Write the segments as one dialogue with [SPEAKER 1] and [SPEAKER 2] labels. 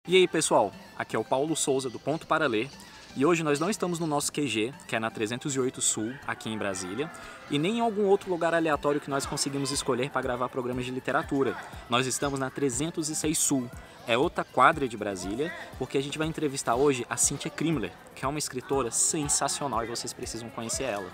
[SPEAKER 1] E aí pessoal, aqui é o Paulo Souza do Ponto para Ler e hoje nós não estamos no nosso QG, que é na 308 Sul, aqui em Brasília, e nem em algum outro lugar aleatório que nós conseguimos escolher para gravar programas de literatura. Nós estamos na 306 Sul, é outra quadra de Brasília, porque a gente vai entrevistar hoje a Cíntia Krimler, que é uma escritora sensacional e vocês precisam conhecer ela.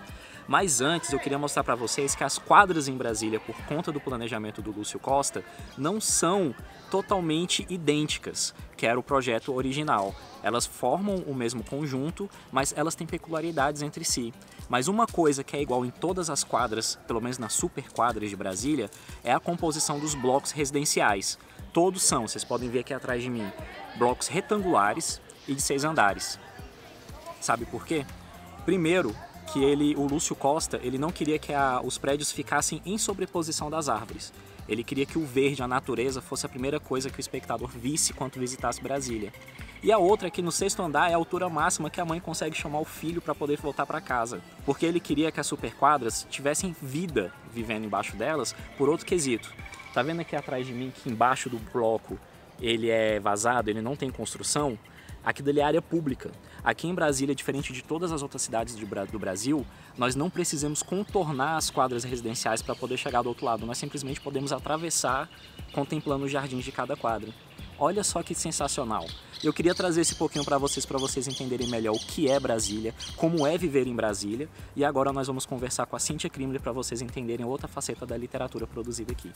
[SPEAKER 1] Mas antes eu queria mostrar para vocês que as quadras em Brasília, por conta do planejamento do Lúcio Costa, não são totalmente idênticas, que era o projeto original. Elas formam o mesmo conjunto, mas elas têm peculiaridades entre si. Mas uma coisa que é igual em todas as quadras, pelo menos nas super quadras de Brasília, é a composição dos blocos residenciais. Todos são, vocês podem ver aqui atrás de mim, blocos retangulares e de 6 andares. Sabe por quê? Primeiro, que o Lúcio Costa, ele não queria que os prédios ficassem em sobreposição das árvores. Ele queria que o verde, a natureza, fosse a primeira coisa que o espectador visse quando visitasse Brasília. E a outra é que no 6º andar é a altura máxima que a mãe consegue chamar o filho para poder voltar para casa. Porque ele queria que as superquadras tivessem vida vivendo embaixo delas por outro quesito. Tá vendo aqui atrás de mim que embaixo do bloco ele é vazado, ele não tem construção? Aqui dali é área pública. Aqui em Brasília, diferente de todas as outras cidades do Brasil, nós não precisamos contornar as quadras residenciais para poder chegar do outro lado. Nós simplesmente podemos atravessar contemplando os jardins de cada quadra. Olha só que sensacional. Eu queria trazer esse pouquinho para vocês entenderem melhor o que é Brasília, como é viver em Brasília. E agora nós vamos conversar com a Cíntia Krimler para vocês entenderem outra faceta da literatura produzida aqui.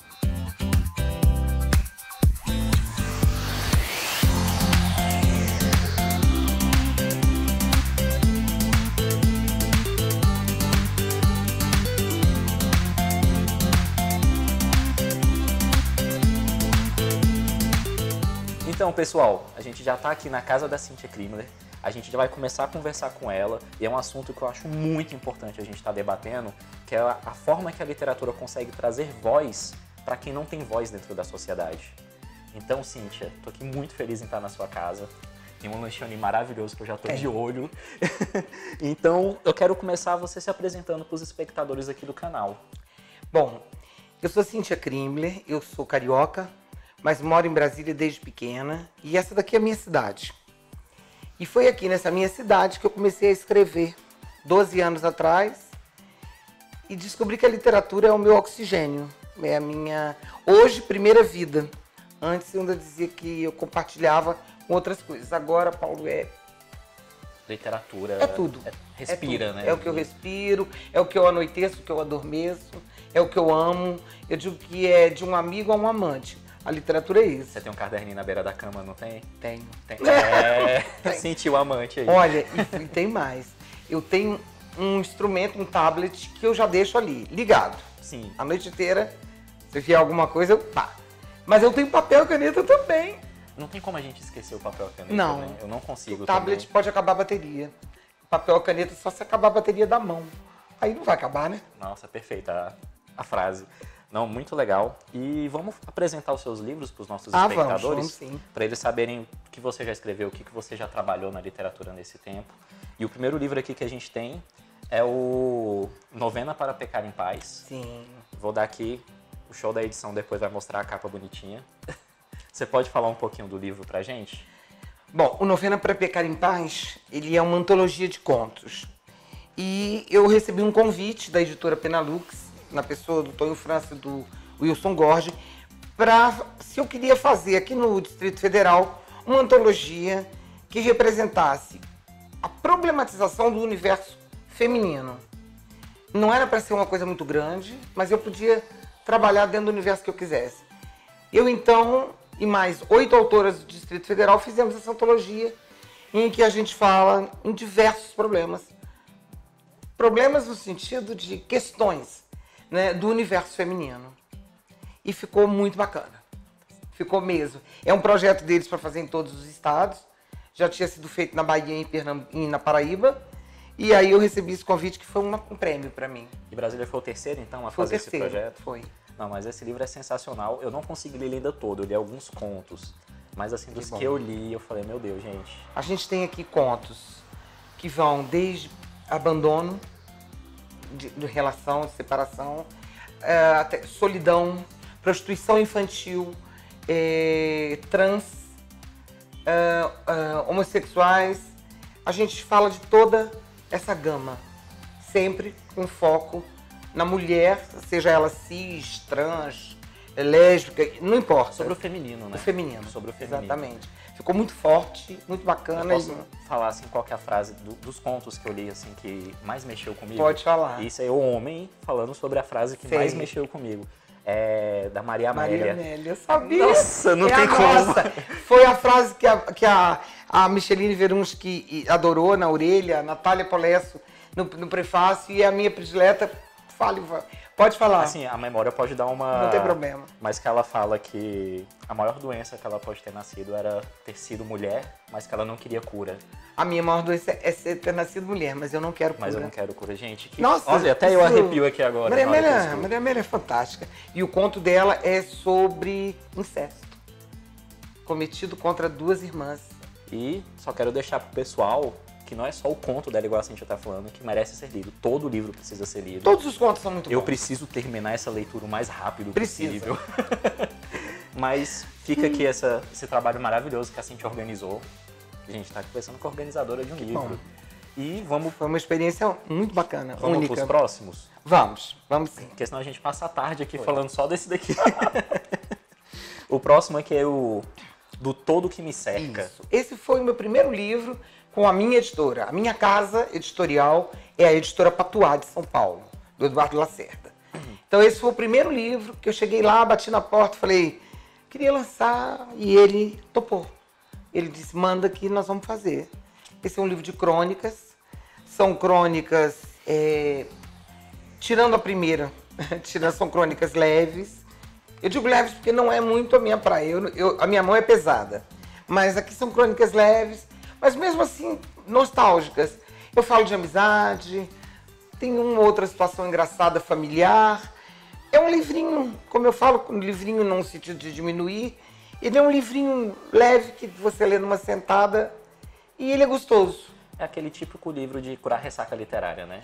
[SPEAKER 1] Então, pessoal, a gente já está aqui na casa da Cíntia Krimler, a gente já vai começar a conversar com ela, e é um assunto que eu acho muito importante a gente estar debatendo, que é a forma que a literatura consegue trazer voz para quem não tem voz dentro da sociedade. Então, Cíntia, estou aqui muito feliz em estar na sua casa, tem um lanchone maravilhoso que eu já estou de olho, então eu quero começar você se apresentando para os espectadores aqui do canal.
[SPEAKER 2] Bom, eu sou Cíntia Krimler, eu sou carioca, mas moro em Brasília desde pequena, e essa daqui é a minha cidade. E foi aqui nessa minha cidade que eu comecei a escrever, 12 anos atrás, e descobri que a literatura é o meu oxigênio, é a minha, hoje, primeira vida. Antes eu ainda dizia que eu compartilhava com outras coisas, agora, Paulo,
[SPEAKER 1] literatura
[SPEAKER 2] é tudo.
[SPEAKER 1] Respira,
[SPEAKER 2] é tudo,
[SPEAKER 1] né?
[SPEAKER 2] É o que eu respiro, é o que eu anoiteço, o que eu adormeço, é o que eu amo. Eu digo que é de um amigo a um amante. A literatura é isso.
[SPEAKER 1] Você tem um caderninho na beira da cama, não tem?
[SPEAKER 2] Tenho.
[SPEAKER 1] Tem. Senti o amante aí.
[SPEAKER 2] Olha, e tem mais. Eu tenho um instrumento, um tablet, que eu já deixo ali, ligado.
[SPEAKER 1] Sim.
[SPEAKER 2] A noite inteira, se vier alguma coisa, eu pá. Mas eu tenho papel e caneta também.
[SPEAKER 1] Não tem como a gente esquecer o papel e caneta,
[SPEAKER 2] Não.
[SPEAKER 1] né? Eu não consigo.
[SPEAKER 2] O tablet
[SPEAKER 1] também.
[SPEAKER 2] pode acabar a bateria. Papel e caneta só se acabar a bateria da mão. Aí não vai acabar, né?
[SPEAKER 1] Nossa, perfeita a frase. Não, muito legal. E vamos apresentar os seus livros para os nossos espectadores?
[SPEAKER 2] Vamos sim.
[SPEAKER 1] Para eles saberem o que você já escreveu, o que você já trabalhou na literatura nesse tempo. E o primeiro livro aqui que a gente tem é o Novena para Pecar em Paz.
[SPEAKER 2] Sim.
[SPEAKER 1] Vou dar aqui, o show da edição depois vai mostrar a capa bonitinha. Você pode falar um pouquinho do livro pra gente?
[SPEAKER 2] Bom, o Novena para Pecar em Paz, ele é uma antologia de contos. E eu recebi um convite da editora Penalux, na pessoa do Tonho França e do Wilson Gorge, para se eu queria fazer aqui no Distrito Federal uma antologia que representasse a problematização do universo feminino. Não era para ser uma coisa muito grande, mas eu podia trabalhar dentro do universo que eu quisesse. Eu então, e mais 8 autoras do Distrito Federal, fizemos essa antologia em que a gente fala em diversos problemas. Problemas no sentido de questões, né, do universo feminino. E ficou muito bacana. Ficou mesmo. É um projeto deles para fazer em todos os estados. Já tinha sido feito na Bahia e na Paraíba. E aí eu recebi esse convite que foi um prêmio para mim.
[SPEAKER 1] E Brasília foi o terceiro, então, a fazer esse projeto?
[SPEAKER 2] Foi.
[SPEAKER 1] Não, mas esse livro é sensacional. Eu não consegui ler ele ainda todo, eu li alguns contos. Mas assim, dos que eu li, eu falei, meu Deus, gente.
[SPEAKER 2] A gente tem aqui contos que vão desde abandono, de relação, de separação, até solidão, prostituição infantil, trans, homossexuais. A gente fala de toda essa gama, sempre com foco na mulher, seja ela cis, trans, lésbica, não importa.
[SPEAKER 1] Sobre o feminino, né?
[SPEAKER 2] O feminino.
[SPEAKER 1] Sobre o feminino.
[SPEAKER 2] Exatamente. Ficou muito forte, muito bacana.
[SPEAKER 1] Eu posso falar assim, qual que é a frase dos contos que eu li assim que mais mexeu comigo?
[SPEAKER 2] Pode falar.
[SPEAKER 1] Isso é o homem falando sobre a frase que mais mexeu comigo. É da Maria Amélia.
[SPEAKER 2] Maria Amélia, eu sabia.
[SPEAKER 1] Nossa, não tem como.
[SPEAKER 2] Nossa. Foi a frase que a Micheline Verunski adorou na orelha, a Natália Polesso no prefácio, e a minha predileta, pode falar.
[SPEAKER 1] Assim, a memória pode dar uma...
[SPEAKER 2] Não tem problema.
[SPEAKER 1] Mas que ela fala que a maior doença que ela pode ter nascido era ter sido mulher, mas que ela não queria cura.
[SPEAKER 2] A minha maior doença é ter nascido mulher, mas eu não quero cura.
[SPEAKER 1] Mas eu não quero cura, gente.
[SPEAKER 2] Nossa,
[SPEAKER 1] olha, até eu arrepio aqui agora.
[SPEAKER 2] Maria Amélia é fantástica. E o conto dela é sobre incesto cometido contra 2 irmãs.
[SPEAKER 1] E só quero deixar pro pessoal que não é só o conto dela, igual a Cíntia tá falando, que merece ser lido. Todo livro precisa ser lido.
[SPEAKER 2] Todos os contos são muito bons.
[SPEAKER 1] Eu preciso terminar essa leitura o mais rápido possível.
[SPEAKER 2] Precisa.
[SPEAKER 1] Mas fica aqui esse trabalho maravilhoso que a Cíntia organizou. A gente tá conversando com a organizadora de um livro.
[SPEAKER 2] Bom.
[SPEAKER 1] E vamos...
[SPEAKER 2] Foi uma experiência muito bacana,
[SPEAKER 1] Vamos
[SPEAKER 2] única.
[SPEAKER 1] pros próximos?
[SPEAKER 2] Vamos sim.
[SPEAKER 1] Porque senão a gente passa a tarde aqui falando só desse daqui. O próximo aqui é o Do Todo Que Me Cerca.
[SPEAKER 2] Isso. Esse foi o meu primeiro livro com a minha editora. A minha casa editorial é a editora Patuá de São Paulo, do Eduardo Lacerda. Então esse foi o primeiro livro que eu cheguei lá, bati na porta, falei, queria lançar, e ele topou. Ele disse, manda que nós vamos fazer. Esse é um livro de crônicas. São crônicas, tirando a primeira, são crônicas leves. Eu digo leves porque não é muito a minha praia, a minha mão é pesada. Mas aqui são crônicas leves, mas mesmo assim nostálgicas. Eu falo de amizade, tem uma outra situação engraçada familiar. É um livrinho, como eu falo, um livrinho não no sentido de diminuir, ele é um livrinho leve que você lê numa sentada e ele é gostoso.
[SPEAKER 1] É aquele típico livro de curar ressaca literária, né?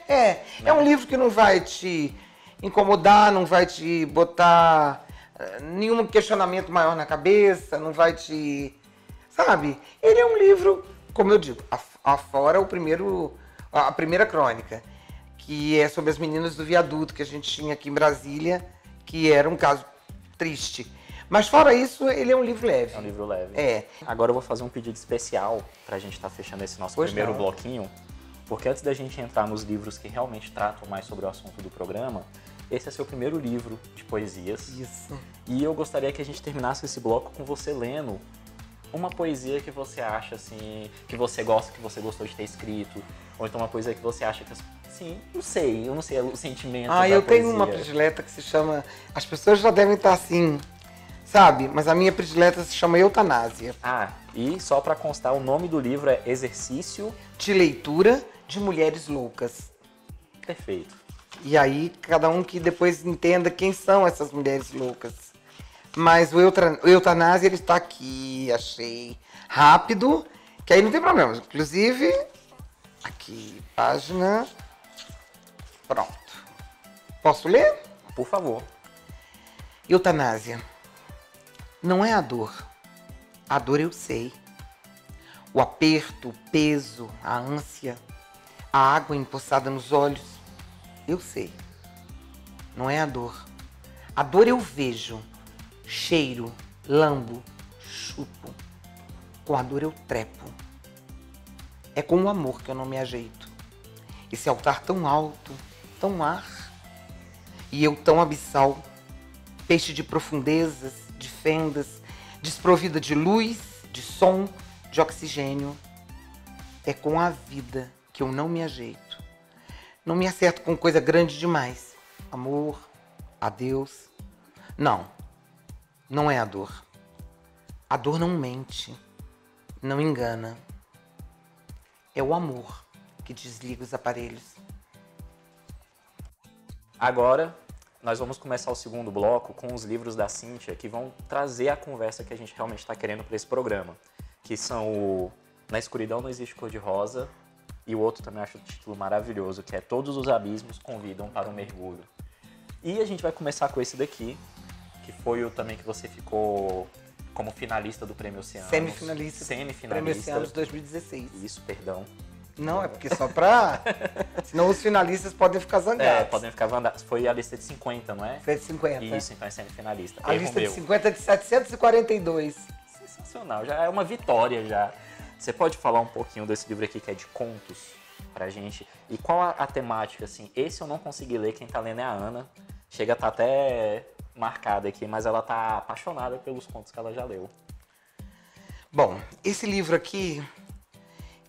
[SPEAKER 2] É um livro que não vai te incomodar, não vai te botar nenhum questionamento maior na cabeça, não vai te... Sabe? Ele é um livro, como eu digo, afora a primeira crônica, que é sobre as meninas do viaduto que a gente tinha aqui em Brasília, que era um caso triste. Mas fora isso, ele é um livro leve.
[SPEAKER 1] É um livro leve.
[SPEAKER 2] É.
[SPEAKER 1] Agora eu vou fazer um pedido especial pra gente estar fechando esse nosso primeiro bloquinho, porque antes da gente entrar nos livros que realmente tratam mais sobre o assunto do programa, esse é seu primeiro livro de poesias.
[SPEAKER 2] Isso.
[SPEAKER 1] E eu gostaria que a gente terminasse esse bloco com você lendo uma poesia que você acha, assim, que você gosta, que você gostou de ter escrito, ou então uma poesia que você acha que, assim, eu não sei o sentimento da
[SPEAKER 2] eu
[SPEAKER 1] poesia.
[SPEAKER 2] tenho uma predileta que se chama... As pessoas já devem estar assim, sabe? Mas a minha predileta se chama Eutanásia.
[SPEAKER 1] E só pra constar, o nome do livro é Exercício
[SPEAKER 2] de Leitura de Mulheres Loucas.
[SPEAKER 1] Perfeito.
[SPEAKER 2] E aí, cada um que depois entenda quem são essas mulheres loucas. Mas o Eutanásia, ele está aqui, achei rápido, que aí não tem problema. Inclusive, aqui, página... Pronto. Posso ler?
[SPEAKER 1] Por favor.
[SPEAKER 2] Eutanásia. Não é a dor. A dor eu sei. O aperto, o peso, a ânsia, a água empoçada nos olhos, eu sei. Não é a dor. A dor eu vejo, cheiro, lambo, chupo. Com a dor eu trepo. É com o amor que eu não me ajeito. Esse altar tão alto, tão ar. E eu tão abissal, peixe de profundezas, de fendas, desprovida de luz, de som, de oxigênio. É com a vida que eu não me ajeito. Não me acerto com coisa grande demais. Amor, adeus. Não, não é a dor. A dor não mente, não engana. É o amor que desliga os aparelhos.
[SPEAKER 1] Agora, nós vamos começar o segundo bloco com os livros da Cíntia que vão trazer a conversa que a gente realmente está querendo para esse programa. Que são o Na Escuridão Não Existe Cor-de-Rosa e o outro também acho o título maravilhoso, que é Todos os Abismos Convidam para um Mergulho. E a gente vai começar com esse daqui, que foi o também que você ficou Como finalista do Prêmio Oceanos.
[SPEAKER 2] Semifinalista. Prêmio Oceanos 2016.
[SPEAKER 1] Isso, perdão.
[SPEAKER 2] Não, é porque só pra... Senão os finalistas podem ficar zangados.
[SPEAKER 1] Podem ficar zangados. Foi a lista de 50, não é?
[SPEAKER 2] Foi de 50.
[SPEAKER 1] Isso, então é semifinalista.
[SPEAKER 2] A lista de 50 é de 742.
[SPEAKER 1] Sensacional, já é uma vitória já. Você pode falar um pouquinho desse livro aqui que é de contos pra gente? E qual a temática, assim? Esse eu não consegui ler, quem tá lendo é a Ana. Chega a estar até marcada aqui, mas ela tá apaixonada pelos contos que ela já leu.
[SPEAKER 2] Bom, esse livro aqui,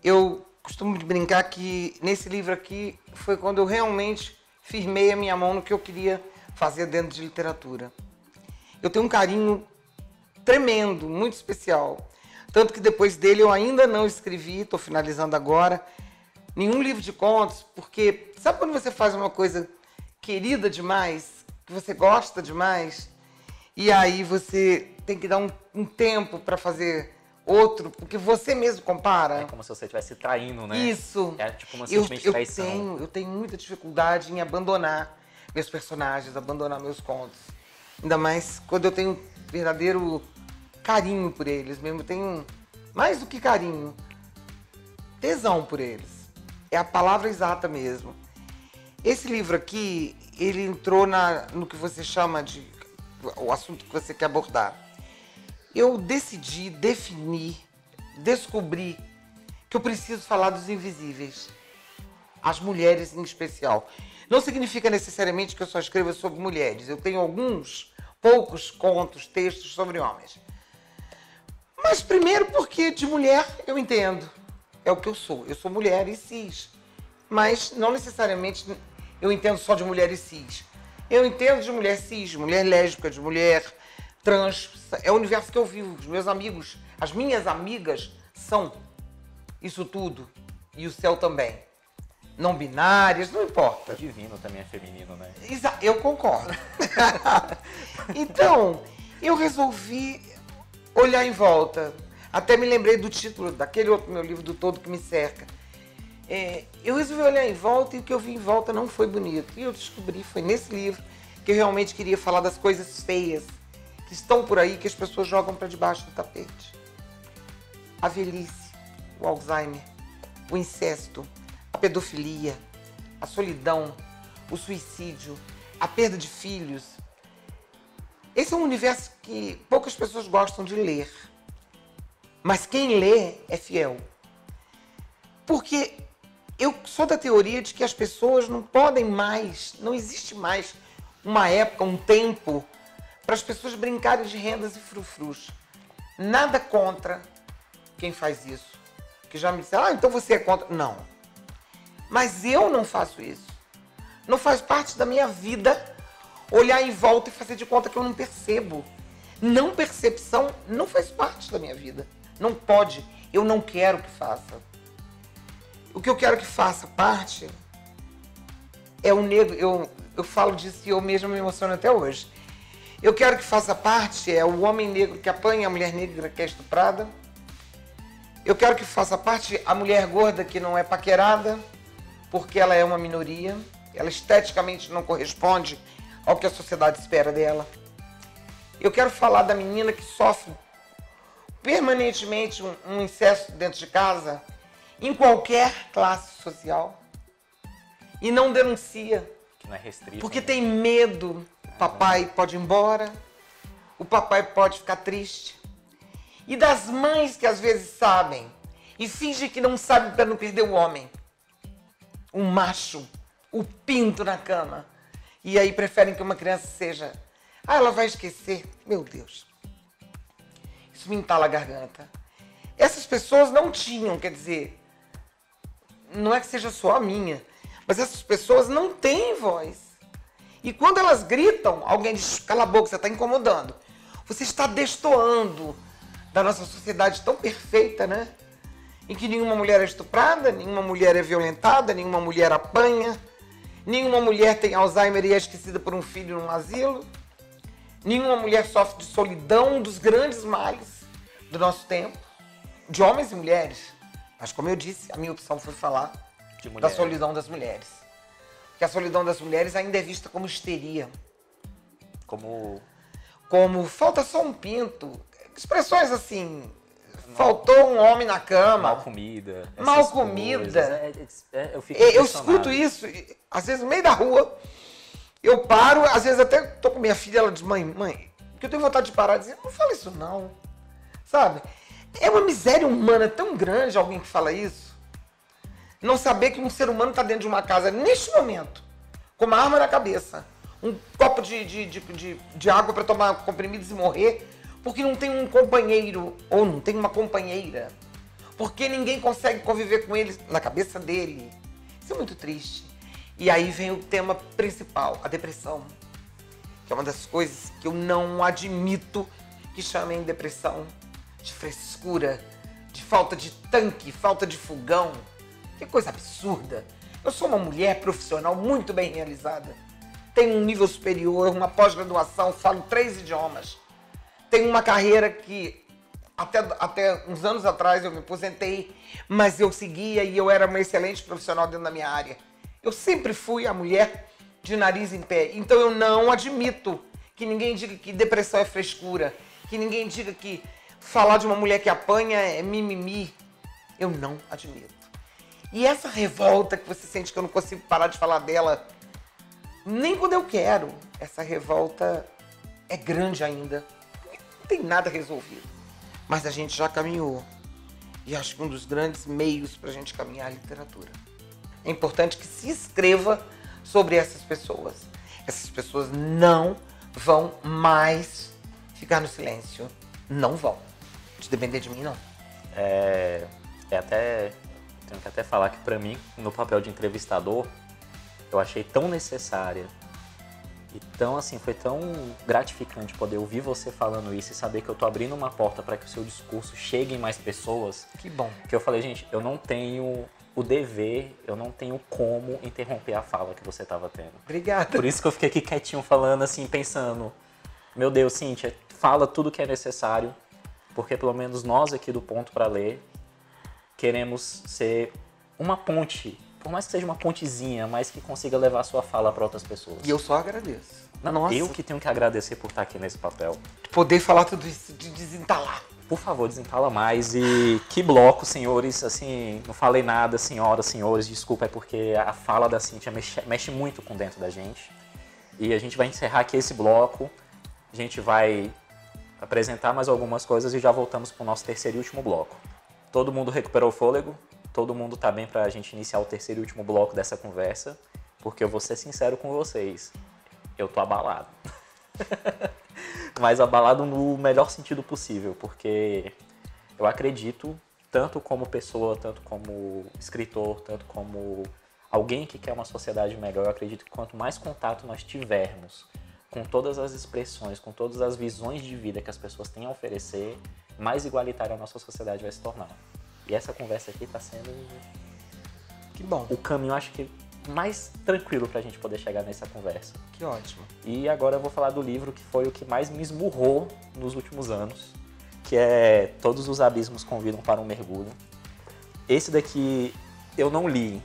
[SPEAKER 2] eu costumo brincar que nesse livro aqui foi quando eu realmente firmei a minha mão no que eu queria fazer dentro de literatura. Eu tenho um carinho tremendo, muito especial. Tanto que depois dele eu ainda não escrevi, estou finalizando agora, nenhum livro de contos, porque sabe quando você faz uma coisa querida demais, que você gosta demais, e aí você tem que dar um tempo para fazer outro, porque você mesmo compara.
[SPEAKER 1] É como se você estivesse traindo, né?
[SPEAKER 2] Isso.
[SPEAKER 1] É tipo uma sentimento de traição.
[SPEAKER 2] Eu tenho muita dificuldade em abandonar meus personagens, abandonar meus contos. Ainda mais quando eu tenho verdadeiro carinho por eles mesmo. Eu tenho mais do que carinho, tesão por eles. É a palavra exata mesmo. Esse livro aqui, ele entrou no que você chama de... o assunto que você quer abordar. Eu decidi, defini, descobri que eu preciso falar dos invisíveis. As mulheres em especial. Não significa necessariamente que eu só escreva sobre mulheres. Eu tenho poucos contos, textos sobre homens. Mas primeiro porque de mulher eu entendo. É o que eu sou. Eu sou mulher e cis. Mas não necessariamente eu entendo só de mulher e cis. Eu entendo de mulher cis, de mulher lésbica, de mulher trans. É o universo que eu vivo. Os meus amigos, as minhas amigas são isso tudo. E o céu também. Não binárias, não importa.
[SPEAKER 1] O divino também é feminino, né?
[SPEAKER 2] Eu concordo. Então, eu resolvi olhar em volta. Até me lembrei do título daquele outro meu livro, Do Todo Que Me Cerca. Eu resolvi olhar em volta e o que eu vi em volta não foi bonito. E eu descobri, foi nesse livro, que eu realmente queria falar das coisas feias que estão por aí, que as pessoas jogam para debaixo do tapete. A velhice, o Alzheimer, o incesto, a pedofilia, a solidão, o suicídio, a perda de filhos. Esse é um universo que poucas pessoas gostam de ler. Mas quem lê é fiel. Porque eu sou da teoria de que as pessoas não podem mais, não existe mais uma época, um tempo, para as pessoas brincarem de rendas e frufrus. Nada contra quem faz isso. Que já me disseram, então você é contra. Não. Mas eu não faço isso. Não faz parte da minha vida olhar em volta e fazer de conta que eu não percebo. Não percepção não faz parte da minha vida. Não pode. Eu não quero que faça. O que eu quero que faça parte é o negro. Eu falo disso e eu mesmo me emociono até hoje. Eu quero que faça parte é o homem negro que apanha a mulher negra que é estuprada. Eu quero que faça parte a mulher gorda que não é paquerada, porque ela é uma minoria. Ela esteticamente não corresponde ao que a sociedade espera dela. Eu quero falar da menina que sofre permanentemente um incesto dentro de casa, em qualquer classe social, e não denuncia.
[SPEAKER 1] Que não é restrito.
[SPEAKER 2] Porque tem medo. O papai pode ir embora, o papai pode ficar triste. E das mães que às vezes sabem e fingem que não sabem para não perder o homem. O macho, o pinto na cama. E aí preferem que uma criança seja... ela vai esquecer. Meu Deus. Isso me entala a garganta. Essas pessoas não tinham, quer dizer... não é que seja só a minha, mas essas pessoas não têm voz. E quando elas gritam, alguém diz, cala a boca, você está incomodando. Você está destoando da nossa sociedade tão perfeita, né? Em que nenhuma mulher é estuprada, nenhuma mulher é violentada, nenhuma mulher apanha, nenhuma mulher tem Alzheimer e é esquecida por um filho num asilo, nenhuma mulher sofre de solidão, um dos grandes males do nosso tempo, de homens e mulheres. Mas como eu disse, a minha opção foi falar da solidão das mulheres. Porque a solidão das mulheres ainda é vista como histeria.
[SPEAKER 1] Como
[SPEAKER 2] falta só um pinto. expressões assim, faltou um homem na cama.
[SPEAKER 1] Mal comida.
[SPEAKER 2] Mal comida.
[SPEAKER 1] Eu fico
[SPEAKER 2] Eu
[SPEAKER 1] impressionado.
[SPEAKER 2] escuto isso, às vezes no meio da rua, eu paro, às vezes até tô com minha filha, ela diz, mãe, porque eu tenho vontade de parar e dizer, não fala isso não, sabe? É uma miséria humana tão grande alguém que fala isso. Não saber que um ser humano está dentro de uma casa, neste momento, com uma arma na cabeça, um copo de água para tomar comprimidos e morrer, porque não tem um companheiro ou não tem uma companheira, porque ninguém consegue conviver com ele na cabeça dele. Isso é muito triste. E aí vem o tema principal, a depressão, que é uma das coisas que eu não admito que chamem depressão, de frescura, de falta de tanque, falta de fogão. Que coisa absurda. Eu sou uma mulher profissional muito bem realizada. Tenho um nível superior, uma pós-graduação, falo 3 idiomas. Tenho uma carreira que até uns anos atrás eu me aposentei, mas eu seguia e eu era uma excelente profissional dentro da minha área. Eu sempre fui a mulher de nariz em pé. Então eu não admito que ninguém diga que depressão é frescura, que ninguém diga que falar de uma mulher que apanha é mimimi. Eu não admito. E essa revolta que você sente que eu não consigo parar de falar dela, nem quando eu quero, essa revolta é grande ainda. Não tem nada resolvido. Mas a gente já caminhou. E acho que um dos grandes meios para a gente caminhar é a literatura. É importante que se escreva sobre essas pessoas. Essas pessoas não vão mais ficar no silêncio. Não vão. Se depender de mim, não.
[SPEAKER 1] Tenho que até falar que pra mim, no papel de entrevistador, eu achei tão necessária e tão assim, foi tão gratificante poder ouvir você falando isso e saber que eu tô abrindo uma porta para que o seu discurso chegue em mais pessoas.
[SPEAKER 2] Que bom.
[SPEAKER 1] Que eu falei, gente, eu não tenho o dever, eu não tenho como interromper a fala que você tava tendo.
[SPEAKER 2] Obrigada.
[SPEAKER 1] Por isso que eu fiquei aqui quietinho falando assim, pensando, meu Deus, Cíntia, fala tudo que é necessário, porque pelo menos nós aqui do Ponto para Ler queremos ser uma ponte, por mais que seja uma pontezinha, mas que consiga levar a sua fala para outras pessoas.
[SPEAKER 2] E eu só agradeço.
[SPEAKER 1] Não,
[SPEAKER 2] Nossa.
[SPEAKER 1] eu que tenho que agradecer por estar aqui nesse papel.
[SPEAKER 2] Poder falar tudo isso, de desentalar.
[SPEAKER 1] Por favor, desentala mais. E que bloco, senhores, assim, não falei nada, senhoras, senhores, desculpa, é porque a fala da Cíntia mexe muito com dentro da gente. E a gente vai encerrar aqui esse bloco, a gente vai apresentar mais algumas coisas e já voltamos para o nosso terceiro e último bloco. Todo mundo recuperou o fôlego? Todo mundo tá bem pra gente iniciar o terceiro e último bloco dessa conversa? Porque eu vou ser sincero com vocês, eu tô abalado. Mas abalado no melhor sentido possível, porque eu acredito, tanto como pessoa, tanto como escritor, tanto como alguém que quer uma sociedade melhor, eu acredito que quanto mais contato nós tivermos com todas as expressões, com todas as visões de vida que as pessoas têm a oferecer, mais igualitária a nossa sociedade vai se tornar. E essa conversa aqui está sendo
[SPEAKER 2] Que bom.
[SPEAKER 1] o caminho, acho que, mais tranquilo para a gente poder chegar nessa conversa.
[SPEAKER 2] Que ótimo.
[SPEAKER 1] E agora eu vou falar do livro que foi o que mais me esmurrou nos últimos anos, que é Todos os Abismos Convidam para um Mergulho. Esse daqui eu não li,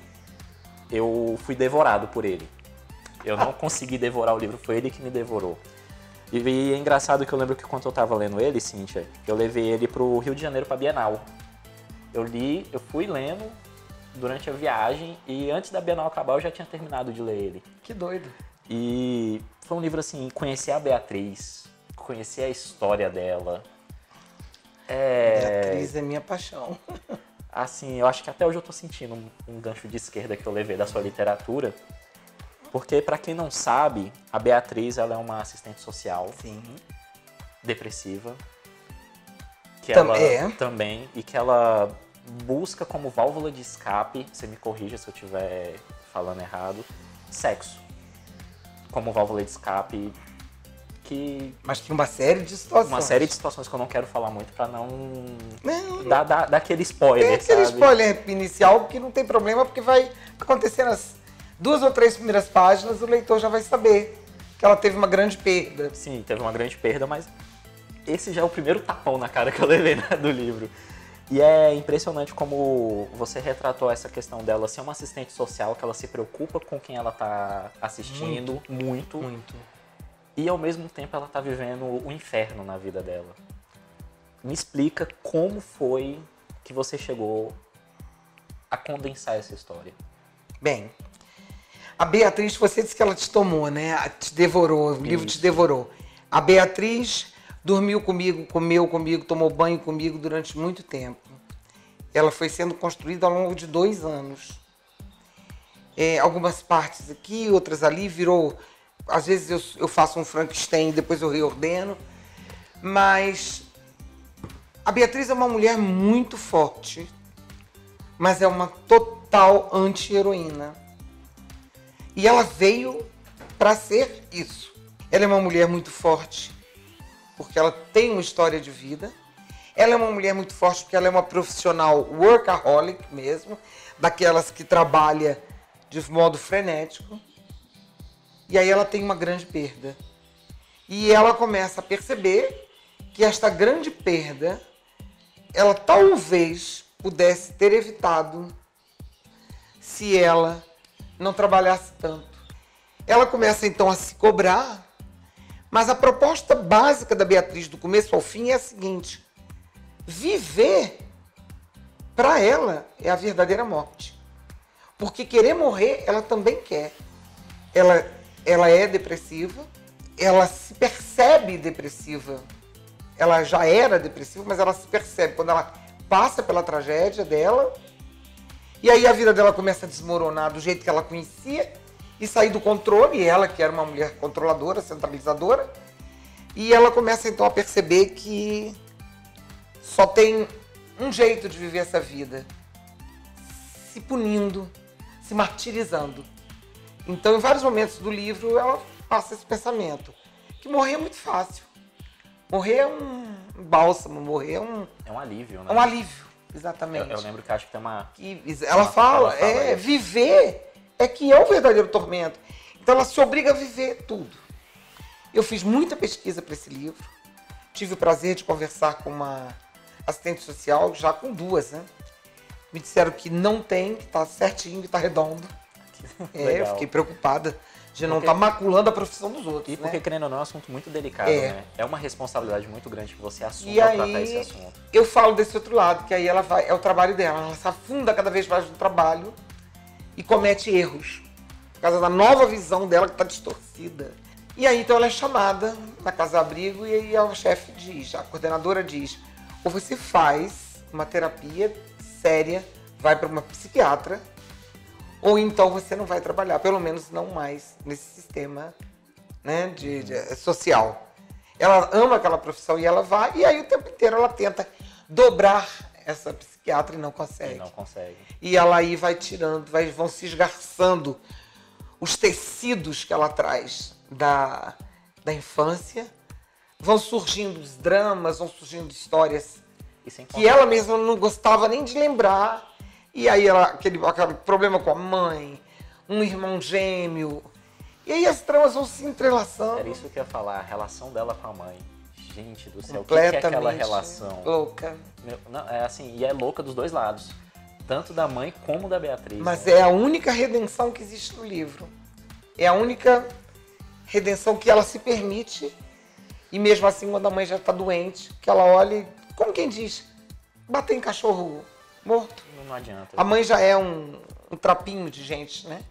[SPEAKER 1] eu fui devorado por ele. Eu não consegui devorar o livro, foi ele que me devorou. E é engraçado que eu lembro que quando eu estava lendo ele, Cíntia, eu levei ele pro Rio de Janeiro, pra Bienal. Eu fui lendo durante a viagem e antes da Bienal acabar eu já tinha terminado de ler ele.
[SPEAKER 2] Que doido.
[SPEAKER 1] E foi um livro assim, conhecer a Beatriz, conhecer a história dela.
[SPEAKER 2] Beatriz é minha paixão.
[SPEAKER 1] Assim, eu acho que até hoje eu tô sentindo um gancho de esquerda que eu levei da sua literatura. Porque, pra quem não sabe, a Beatriz ela é uma assistente social.
[SPEAKER 2] Sim.
[SPEAKER 1] Depressiva. Que
[SPEAKER 2] Tam-
[SPEAKER 1] ela
[SPEAKER 2] é.
[SPEAKER 1] também. E que ela busca como válvula de escape, você me corrija se eu estiver falando errado, sexo. Como válvula de escape.
[SPEAKER 2] Mas tem uma série de situações.
[SPEAKER 1] Uma série de situações que eu não quero falar muito pra não
[SPEAKER 2] Não,
[SPEAKER 1] dar aquele spoiler,
[SPEAKER 2] tem aquele
[SPEAKER 1] sabe?
[SPEAKER 2] spoiler inicial que não tem problema, porque vai acontecer nas 2 ou 3 primeiras páginas, o leitor já vai saber que ela teve uma grande perda.
[SPEAKER 1] Sim, teve uma grande perda, mas esse já é o primeiro tapão na cara que eu levei do livro. E é impressionante como você retratou essa questão dela ser uma assistente social, que ela se preocupa com quem ela tá assistindo, muito.
[SPEAKER 2] Muito.
[SPEAKER 1] E ao mesmo tempo ela tá vivendo o inferno na vida dela. Me explica como foi que você chegou a condensar essa história.
[SPEAKER 2] Bem, a Beatriz, você disse que ela te tomou, né? Te devorou, o livro te devorou. A Beatriz dormiu comigo, comeu comigo, tomou banho comigo durante muito tempo. Ela foi sendo construída ao longo de 2 anos. Algumas partes aqui, outras ali, virou... Às vezes eu faço um Frankenstein e depois eu reordeno. Mas a Beatriz é uma mulher muito forte, mas é uma total anti-heroína. E ela veio para ser isso. Ela é uma mulher muito forte, porque ela tem uma história de vida. Ela é uma mulher muito forte porque ela é uma profissional workaholic mesmo, daquelas que trabalha de modo frenético. E aí ela tem uma grande perda. E ela começa a perceber que esta grande perda, ela talvez pudesse ter evitado se ela não trabalhasse tanto. Ela começa então a se cobrar, mas a proposta básica da Beatriz do começo ao fim é a seguinte: viver, para ela, é a verdadeira morte. Porque querer morrer, ela também quer. Ela é depressiva, ela se percebe depressiva. Ela já era depressiva, mas ela se percebe quando ela passa pela tragédia dela. E aí a vida dela começa a desmoronar do jeito que ela conhecia e sair do controle. E ela, que era uma mulher controladora, centralizadora. E ela começa então a perceber que só tem um jeito de viver essa vida: se punindo, se martirizando. Então, em vários momentos do livro, ela passa esse pensamento, que morrer é muito fácil. Morrer é um bálsamo, morrer é um...
[SPEAKER 1] É um alívio, né?
[SPEAKER 2] É um alívio, exatamente.
[SPEAKER 1] Eu lembro que acho que tem uma...
[SPEAKER 2] Ela fala, viver é que é o verdadeiro tormento. Então, ela se obriga a viver tudo. Eu fiz muita pesquisa para esse livro. Tive o prazer de conversar com uma assistente social, já com 2, né? Me disseram que não tem, que está certinho, que está redondo. Eu fiquei preocupada de não estar maculando a profissão dos outros.
[SPEAKER 1] E porque,
[SPEAKER 2] né?
[SPEAKER 1] Querendo ou não, é um assunto muito delicado, né? É uma responsabilidade muito grande que você assume
[SPEAKER 2] E
[SPEAKER 1] ao
[SPEAKER 2] aí,
[SPEAKER 1] tratar esse assunto.
[SPEAKER 2] eu falo desse outro lado, que aí ela vai, é o trabalho dela. Ela se afunda cada vez mais no trabalho e comete erros. Por causa da nova visão dela que está distorcida. E aí, então, ela é chamada na casa-abrigo e aí a chefe diz, a coordenadora diz: ou você faz uma terapia séria, vai para uma psiquiatra, ou então você não vai trabalhar, pelo menos não mais nesse sistema, né, social. Ela ama aquela profissão e ela vai, e aí o tempo inteiro ela tenta dobrar essa psiquiatra e não consegue.
[SPEAKER 1] E não consegue.
[SPEAKER 2] E ela aí vai tirando, vão se esgarçando os tecidos que ela traz da infância, vão surgindo os dramas, vão surgindo histórias que ela mesma não gostava nem de lembrar. E aí aquele problema com a mãe, um irmão gêmeo. E aí as tramas vão se entrelaçando.
[SPEAKER 1] Era isso que eu ia falar, a relação dela com a mãe. Gente do céu, o que
[SPEAKER 2] completamente
[SPEAKER 1] é aquela relação?
[SPEAKER 2] Louca.
[SPEAKER 1] É assim, e é louca dos dois lados. Tanto da mãe como da Beatriz.
[SPEAKER 2] Mas
[SPEAKER 1] né?
[SPEAKER 2] é a única redenção que existe no livro. É a única redenção que ela se permite. E mesmo assim, quando a mãe já está doente, que ela olha e, como quem diz, bater em cachorro morto.
[SPEAKER 1] Não adianta.
[SPEAKER 2] A mãe já é um trapinho de gente, né?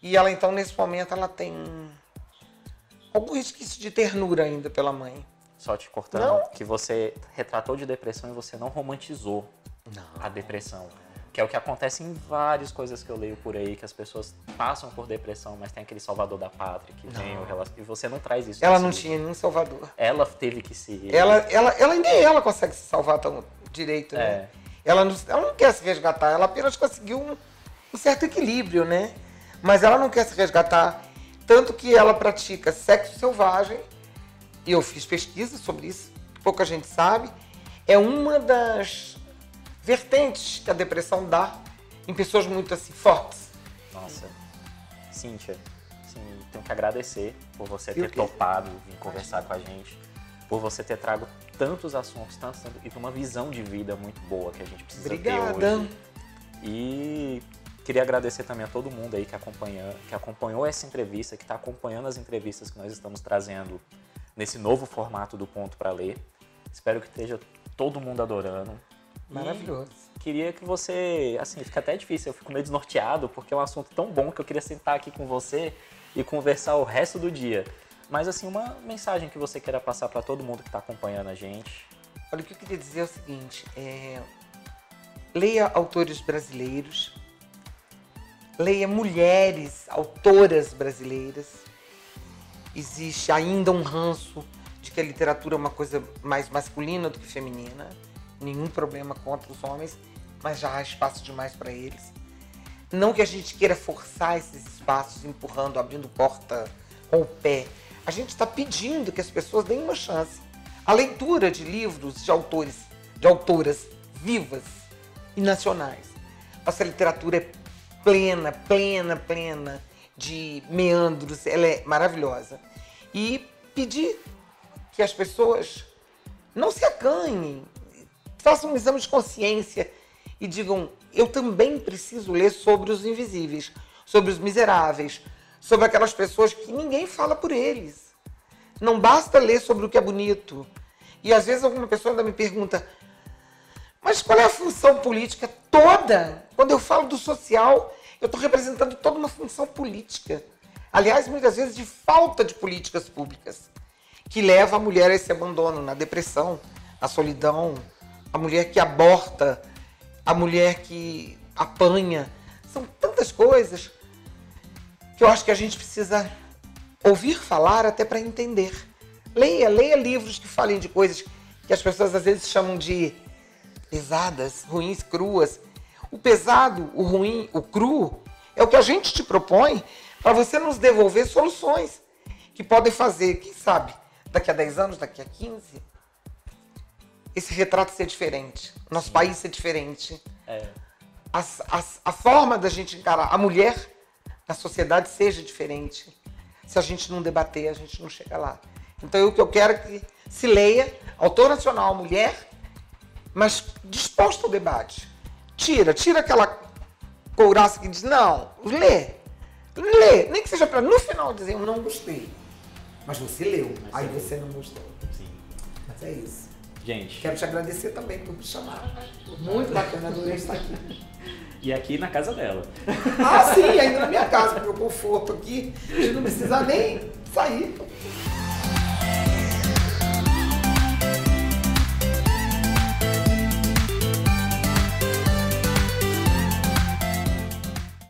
[SPEAKER 2] E ela, então, nesse momento, ela tem algum resquício de ternura ainda pela mãe.
[SPEAKER 1] Só te cortando, que você retratou de depressão e você não romantizou a depressão. Que é o que acontece em várias coisas que eu leio por aí, que as pessoas passam por depressão, mas tem aquele salvador da pátria que vem o relacionamento. E você não traz isso.
[SPEAKER 2] Ela não tinha nenhum salvador.
[SPEAKER 1] Ela teve que se...
[SPEAKER 2] Nem ela consegue se salvar tão direito, né? Ela não quer se resgatar, ela apenas conseguiu um certo equilíbrio, né? Mas ela não quer se resgatar, tanto que ela pratica sexo selvagem, e eu fiz pesquisa sobre isso, pouca gente sabe, é uma das vertentes que a depressão dá em pessoas muito assim, fortes.
[SPEAKER 1] Nossa, Cíntia, sim, tenho que agradecer por você ter topado vir conversar com a gente, por você ter trago tantos assuntos, e uma visão de vida muito boa que a gente precisa ter hoje. E queria agradecer também a todo mundo aí que acompanhou essa entrevista, que está acompanhando as entrevistas que nós estamos trazendo nesse novo formato do Ponto para Ler. Espero que esteja todo mundo adorando.
[SPEAKER 2] Maravilhoso.
[SPEAKER 1] E queria que você, assim, fica até difícil, eu fico meio desnorteado, porque é um assunto tão bom que eu queria sentar aqui com você e conversar o resto do dia. Mas, assim, uma mensagem que você queira passar para todo mundo que está acompanhando a gente.
[SPEAKER 2] Olha, o que eu queria dizer é o seguinte, leia autores brasileiros, leia mulheres, autoras brasileiras. Existe ainda um ranço de que a literatura é uma coisa mais masculina do que feminina. Nenhum problema contra os homens, mas já há espaço demais para eles. Não que a gente queira forçar esses espaços, empurrando, abrindo porta com o pé. A gente está pedindo que as pessoas deem uma chance. A leitura de livros de autores, de autoras vivas e nacionais. Nossa literatura é plena de meandros, ela é maravilhosa. E pedir que as pessoas não se acanhem, façam um exame de consciência e digam, eu também preciso ler sobre os invisíveis, sobre os miseráveis, sobre aquelas pessoas que ninguém fala por eles. Não basta ler sobre o que é bonito. E às vezes alguma pessoa ainda me pergunta, mas qual é a função política toda? Quando eu falo do social, eu estou representando toda uma função política. Aliás, muitas vezes de falta de políticas públicas, que leva a mulher a esse abandono, na depressão, na solidão, a mulher que aborta, a mulher que apanha. São tantas coisas que eu acho que a gente precisa ouvir falar até para entender. Leia livros que falem de coisas que as pessoas às vezes chamam de pesadas, ruins, cruas. O pesado, o ruim, o cru, é o que a gente te propõe para você nos devolver soluções que podem fazer, quem sabe, daqui a 10 anos, daqui a 15, esse retrato ser diferente, nosso país ser diferente. A forma da gente encarar a mulher na sociedade seja diferente. Se a gente não debater, a gente não chega lá. Então, o que eu quero é que se leia, autor nacional, mulher, mas disposto ao debate. Tira aquela couraça que diz, não, lê, nem que seja para no final dizer, eu não gostei. Mas você leu, aí você não gostou.
[SPEAKER 1] Sim.
[SPEAKER 2] Mas é isso.
[SPEAKER 1] Gente.
[SPEAKER 2] Quero te agradecer também por me chamar. Muito bacana, adorei estar aqui.
[SPEAKER 1] E aqui na casa dela.
[SPEAKER 2] Ah, sim, ainda na minha casa, pro meu conforto aqui, de não precisar nem sair.